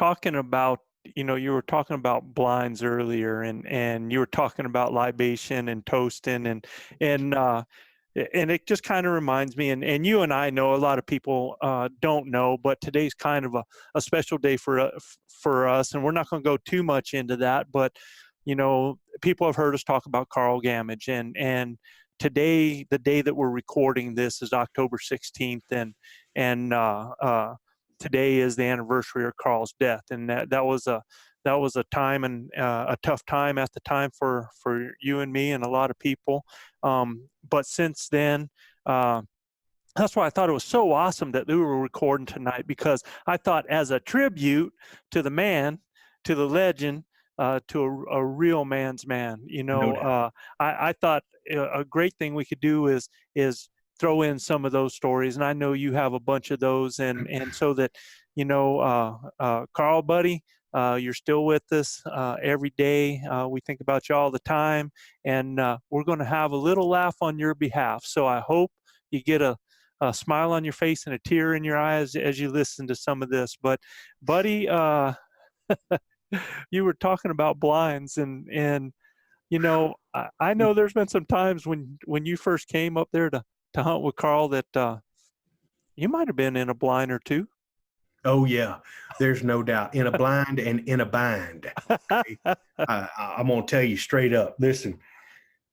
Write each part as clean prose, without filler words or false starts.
talking about, you were talking about blinds earlier, and you were talking about libation and toasting, and and it just kind of reminds me, and you and I know, a lot of people don't know, but today's kind of a special day for us, and we're not going to go too much into that, but people have heard us talk about Carl Gamage, and today, the day that we're recording this, is October 16th, and today is the anniversary of Carl's death, and that was a time, and a tough time at the time for you and me and a lot of people. But since then, that's why I thought it was so awesome that we were recording tonight, because I thought, as a tribute to the man, to the legend, to a real man's man, No doubt. I thought a great thing we could do is throw in some of those stories, and I know you have a bunch of those, and so that Carl, buddy, you're still with us every day. We think about you all the time, and we're going to have a little laugh on your behalf. So I hope you get a smile on your face and a tear in your eyes as you listen to some of this. But, buddy, you were talking about blinds, and I know there's been some times when you first came up there to hunt with Carl that you might have been in a blind or two. Oh yeah, there's no doubt. In a blind and in a bind. Okay? I'm gonna tell you straight up. Listen,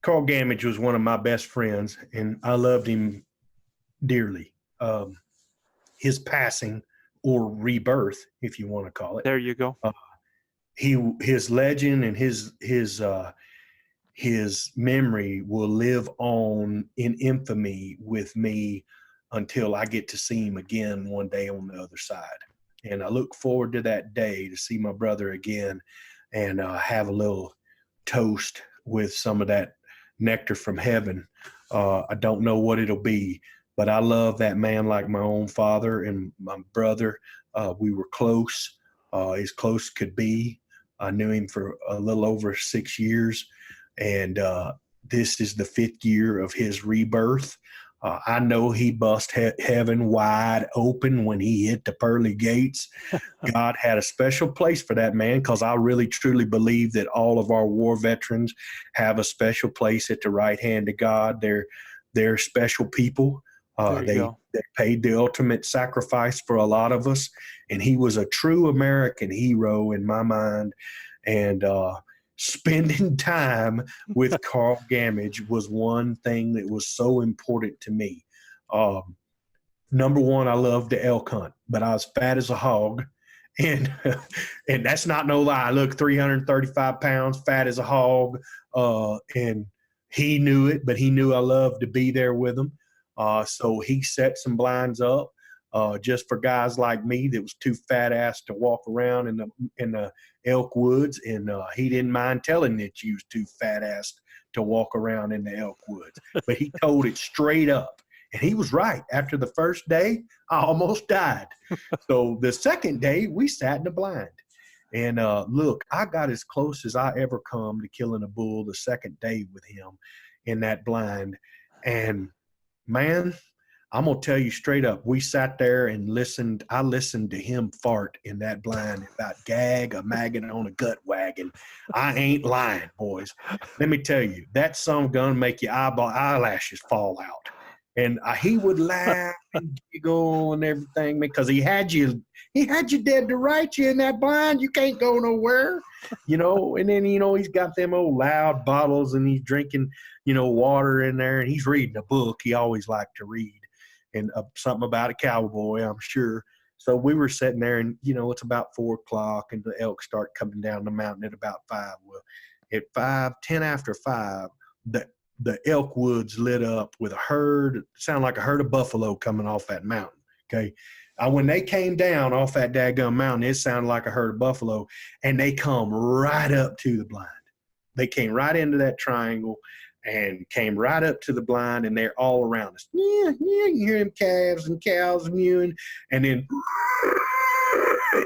Carl Gamage was one of my best friends, and I loved him dearly. His passing, or rebirth, if you want to call it, There you go. his legend and his memory will live on in infamy with me until I get to see him again one day on the other side. And I look forward to that day to see my brother again and have a little toast with some of that nectar from heaven. I don't know what it'll be, but I love that man like my own father and my brother. We were close, as close could be. I knew him for a little over 6 years, and this is the 5th year of his rebirth. I know he bust heaven wide open when he hit the pearly gates. God had a special place for that man, because I really truly believe that all of our war veterans have a special place at the right hand of God. They're special people. There you They go. paid the ultimate sacrifice for a lot of us, and he was a true American hero in my mind. And spending time with Carl Gamage was one thing that was so important to me. Number one, I loved the elk hunt, but I was fat as a hog. And and that's not no lie. Look, 335 pounds, fat as a hog. And he knew it, but he knew I loved to be there with him. So he set some blinds up just for guys like me that was too fat ass to walk around in the elk woods, and he didn't mind telling that you was too fat ass to walk around in the elk woods. But he told it straight up, and he was right. After the first day, I almost died. So the second day, we sat in the blind. And look, I got as close as I ever come to killing a bull the second day with him in that blind. And man, I'm going to tell you straight up, we sat there and listened. I listened to him fart in that blind about gag a maggot on a gut wagon. I ain't lying, boys. Let me tell you, that son gonna make your eyelashes fall out. And he would laugh and giggle and everything, because he had you dead to right you in that blind. You can't go nowhere, and then, he's got them old loud bottles, and he's drinking, water in there, and he's reading a book he always liked to read, and something about a cowboy, I'm sure. So we were sitting there, and, it's about 4:00, and the elk start coming down the mountain at about 5. Well, at 10 after 5, the elk woods lit up with a herd, sound like a herd of buffalo coming off that mountain, okay? When they came down off that daggum mountain, it sounded like a herd of buffalo, and they come right up to the blind. They came right into that triangle and came right up to the blind, and they're all around us. Yeah, you hear them calves and cows mewing, and then,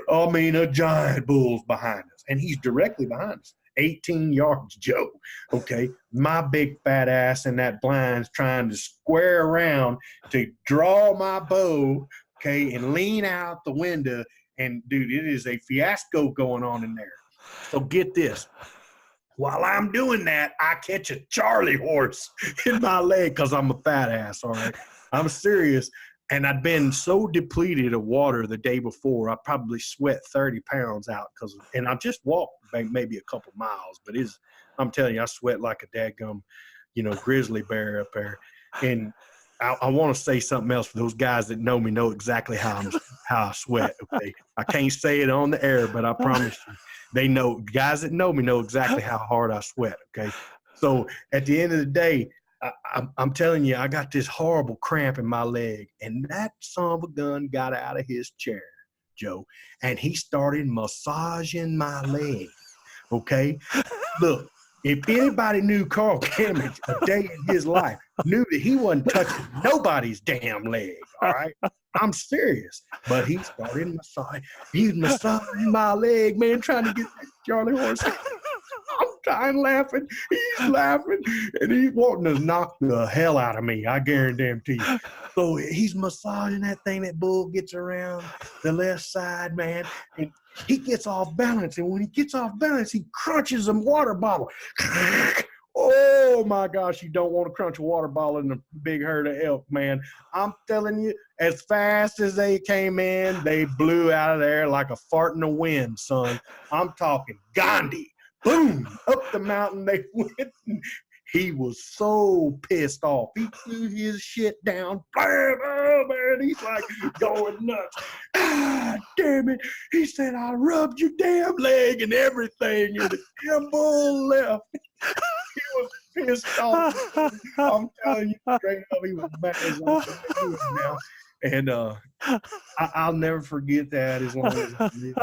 a giant bull's behind us, and he's directly behind us. 18 yards, Joe. Okay. My big fat ass in that blind's trying to square around to draw my bow, okay, and lean out the window And dude, it is a fiasco going on in there. So get this. While I'm doing that, I catch a Charlie horse in my leg because I'm a fat ass, all right? I'm serious. And I'd been so depleted of water the day before, I probably sweat 30 pounds out and I just walked maybe a couple miles, but I'm telling you, I sweat like a dadgum, grizzly bear up there. And I want to say something else for those guys that know me know exactly how I sweat. Okay, I can't say it on the air, but I promise you, they know. Guys that know me know exactly how hard I sweat. Okay, so at the end of the day, I'm telling you, I got this horrible cramp in my leg, and that son of a gun got out of his chair, Joe, and he started massaging my leg. Okay, look. If anybody knew Carl Gamage a day in his life, knew that he wasn't touching nobody's damn leg, all right? I'm serious. But he started massaging. He's massaging my leg, man, trying to get that Charlie horse. I'm dying laughing. He's laughing. And he's wanting to knock the hell out of me, I guarantee you. So he's massaging that thing. That bull gets around the left side, man. And he gets off balance. And when he gets off balance, he crunches a water bottle. Oh, my gosh. You don't want to crunch a water bottle in a big herd of elk, man. I'm telling you, as fast as they came in, they blew out of there like a fart in the wind, son. I'm talking Gandhi. Boom, up the mountain they went. He was so pissed off. He threw his shit down. Bam, oh, man, he's like going nuts. Ah, damn it. He said, I rubbed your damn leg and everything. And the damn bull left. He was pissed off. I'm telling you straight up, he was mad as I'm now. And I'll never forget that as long as I live.